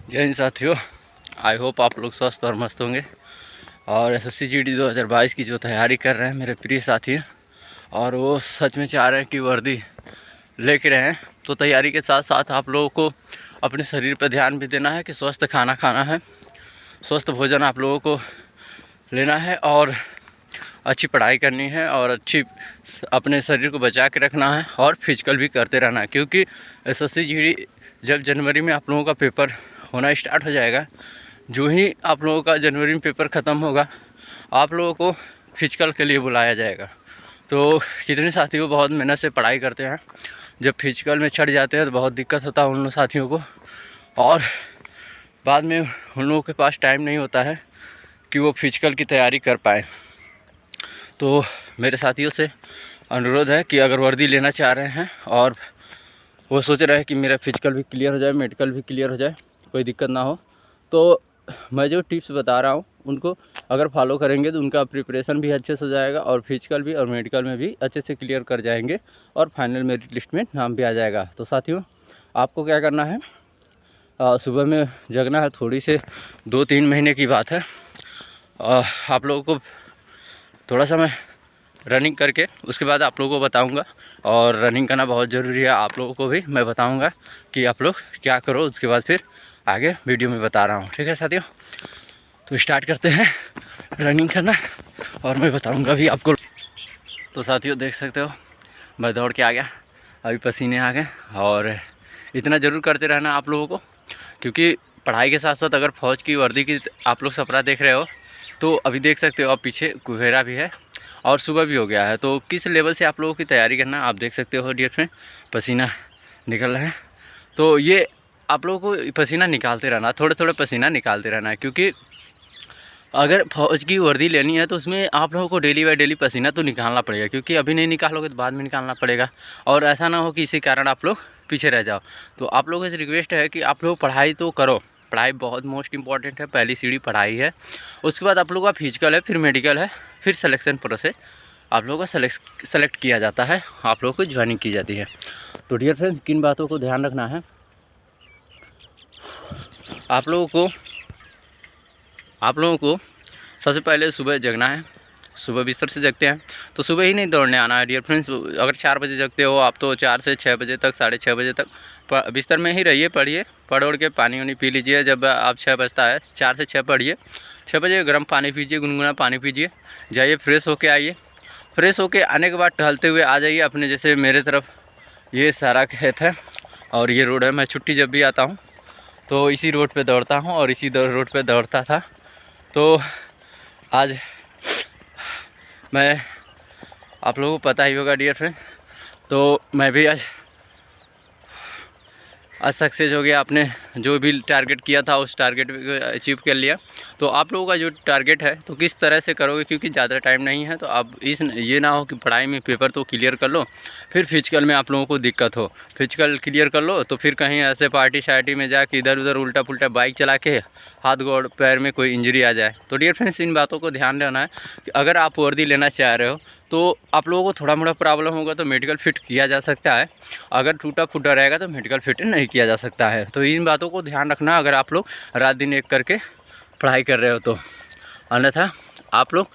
जय हिंद साथियों, I hope आप लोग स्वस्थ और मस्त होंगे। और एसएससी जीडी 2022 की जो तैयारी कर रहे हैं मेरे प्रिय साथी, और वो सच में चाह रहे हैं कि वर्दी लेके रहें, तो तैयारी के साथ साथ आप लोगों को अपने शरीर पर ध्यान भी देना है कि स्वस्थ खाना खाना है, स्वस्थ भोजन आप लोगों को लेना है और अच्छी पढ़ाई करनी है और अच्छी अपने शरीर को बचा के रखना है और फिजिकल भी करते रहना है। क्योंकि एसएससी जीडी जब जनवरी में आप लोगों का पेपर होना स्टार्ट हो जाएगा, जो ही आप लोगों का जनवरी में पेपर ख़त्म होगा आप लोगों को फिजिकल के लिए बुलाया जाएगा। तो कितने साथियों बहुत मेहनत से पढ़ाई करते हैं, जब फिजिकल में छट जाते हैं तो बहुत दिक्कत होता है उन लोग साथियों को, और बाद में उन लोगों के पास टाइम नहीं होता है कि वो फिजिकल की तैयारी कर पाए। तो मेरे साथियों से अनुरोध है कि अगर वर्दी लेना चाह रहे हैं और वो सोच रहे हैं कि मेरा फिजिकल भी क्लियर हो जाए, मेडिकल भी क्लियर हो जाए, कोई दिक्कत ना हो, तो मैं जो टिप्स बता रहा हूँ उनको अगर फॉलो करेंगे तो उनका प्रिपरेशन भी अच्छे से हो जाएगा और फिजिकल भी और मेडिकल में भी अच्छे से क्लियर कर जाएंगे और फाइनल मेरिट लिस्ट में नाम भी आ जाएगा। तो साथियों, आपको क्या करना है, सुबह में जगना है, थोड़ी से 2-3 महीने की बात है। आप लोगों को थोड़ा सा मैं रनिंग करके उसके बाद आप लोगों को बताऊंगा, और रनिंग करना बहुत ज़रूरी है, आप लोगों को भी मैं बताऊंगा कि आप लोग क्या करो, उसके बाद फिर आगे वीडियो में बता रहा हूँ। ठीक है साथियों, तो स्टार्ट करते हैं रनिंग करना और मैं बताऊंगा भी आपको। तो साथियों देख सकते हो मैं दौड़ के आ गया, अभी पसीने आ गए, और इतना ज़रूर करते रहना आप लोगों को, क्योंकि पढ़ाई के साथ साथ अगर फ़ौज की वर्दी की आप लोग सपना देख रहे हो तो अभी देख सकते हो, अब पीछे कुहेरा भी है और सुबह भी हो गया है। तो किस लेवल से आप लोगों की तैयारी करना आप देख सकते हो डियर फ्रेंड, पसीना निकल रहा है। तो ये आप लोगों को पसीना निकालते रहना, थोड़े थोड़े पसीना निकालते रहना है, क्योंकि अगर फौज की वर्दी लेनी है तो उसमें आप लोगों को डेली बाय डेली पसीना तो निकालना पड़ेगा, क्योंकि अभी नहीं निकालोगे तो बाद में निकालना पड़ेगा, और ऐसा ना हो कि इसी कारण आप लोग पीछे रह जाओ। तो आप लोगों से रिक्वेस्ट है कि आप लोग पढ़ाई तो करो, पढ़ाई बहुत मोस्ट इंपॉर्टेंट है, पहली सीढ़ी पढ़ाई है, उसके बाद आप लोगों का फिजिकल है, फिर मेडिकल है, फिर सिलेक्शन प्रोसेस आप लोगों का सेलेक्ट किया जाता है, आप लोगों को ज्वाइनिंग की जाती है। तो डियर फ्रेंड्स, किन बातों को ध्यान रखना है, आप लोगों को सबसे पहले सुबह जगना है। सुबह बिस्तर से जगते हैं तो सुबह ही नहीं दौड़ने आना है डियर फ्रेंड्स। अगर 4 बजे जगते हो आप तो 4 से 6 बजे तक, 6:30 बजे तक बिस्तर में ही रहिए, पढ़िए, पढ़ उड़ के पानी वानी पी लीजिए। जब आप 6 बजता है, 4 से 6 पढ़िए, 6 बजे गर्म पानी पीजिए, गुनगुना पानी पीजिए, जाइए फ्रेश होके आइए। फ्रेश होके आने के बाद टहलते हुए आ जाइए अपने, जैसे मेरे तरफ ये सारा खेत है और ये रोड है, मैं छुट्टी जब भी आता हूँ तो इसी रोड पे दौड़ता हूँ और इसी रोड पे दौड़ता था। तो आज मैं, आप लोगों को पता ही होगा डियर फ्रेंड, तो मैं भी आज सक्सेस हो गया, आपने जो भी टारगेट किया था उस टारगेट को अचीव कर लिया। तो आप लोगों का जो टारगेट है तो किस तरह से करोगे, क्योंकि ज़्यादा टाइम नहीं है, तो आप ये ना हो कि पढ़ाई में पेपर तो क्लियर कर लो फिर फिजिकल में आप लोगों को दिक्कत हो। फिजिकल क्लियर कर लो तो फिर कहीं ऐसे पार्टी शार्टी में जाके इधर उधर उल्टा पुल्टा बाइक चला के हाथ गोड़ पैर में कोई इंजरी आ जाए। तो डियर फ्रेंड्स, इन बातों को ध्यान रखना है कि अगर आप वर्दी लेना चाह रहे हो तो आप लोगों को थोड़ा मोड़ा प्रॉब्लम होगा तो मेडिकल फिट किया जा सकता है, अगर टूटा फूटा रहेगा तो मेडिकल फिट नहीं किया जा सकता है। तो इन बातों को ध्यान रखना अगर आप लोग रात दिन एक करके पढ़ाई कर रहे हो तो, अन्यथा आप लोग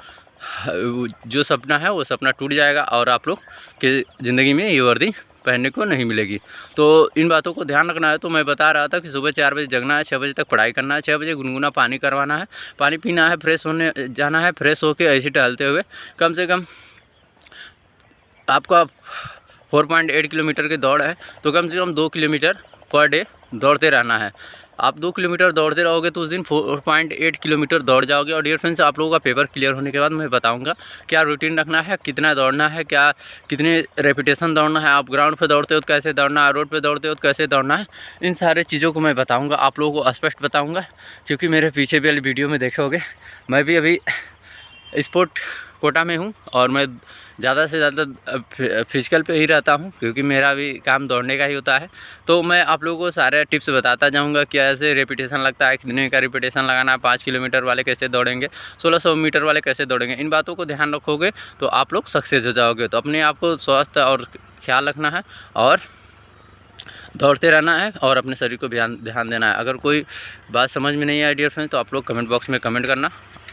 जो सपना है वो सपना टूट जाएगा और आप लोग की ज़िंदगी में ये वर्दी पहनने को नहीं मिलेगी। तो इन बातों को ध्यान रखना है। तो मैं बता रहा था कि सुबह 4 बजे जगना है, 6 बजे तक पढ़ाई करना है, 6 बजे गुनगुना पानी करवाना है, पानी पीना है, फ्रेश होने जाना है, फ्रेश होके ऐसे टहलते हुए कम से कम आपका 4.8 किलोमीटर की दौड़ है तो कम से कम 2 किलोमीटर पर डे दौड़ते रहना है। आप 2 किलोमीटर दौड़ते रहोगे तो उस दिन 4.8 किलोमीटर दौड़ जाओगे। और डियर फ्रेंड्स, आप लोगों का पेपर क्लियर होने के बाद मैं बताऊंगा क्या रूटीन रखना है, कितना दौड़ना है, क्या कितने रेपिटेशन दौड़ना है, आप ग्राउंड पे दौड़ते हो तो कैसे दौड़ना है, रोड पे दौड़ते हो तो कैसे दौड़ना है, इन सारे चीज़ों को मैं बताऊँगा, आप लोगों को स्पष्ट बताऊँगा। क्योंकि मेरे पीछे भी वाली वीडियो में देखोगे मैं भी अभी स्पोर्ट कोटा में हूँ और मैं ज़्यादा से ज़्यादा फिजिकल पे ही रहता हूँ, क्योंकि मेरा भी काम दौड़ने का ही होता है। तो मैं आप लोगों को सारे टिप्स बताता जाऊँगा, कैसे रेपिटेशन लगता है, कितने का रेपिटेशन लगाना है, 5 किलोमीटर वाले कैसे दौड़ेंगे, 1600 मीटर वाले कैसे दौड़ेंगे। इन बातों को ध्यान रखोगे तो आप लोग सक्सेस हो जाओगे। तो अपने आप को स्वस्थ और ख्याल रखना है और दौड़ते रहना है और अपने शरीर को ध्यान देना है। अगर कोई बात समझ में नहीं आई डियर फ्रेंड्स तो आप लोग कमेंट बॉक्स में कमेंट करना।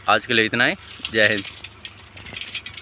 आज के लिए इतना ही। जय हिंद।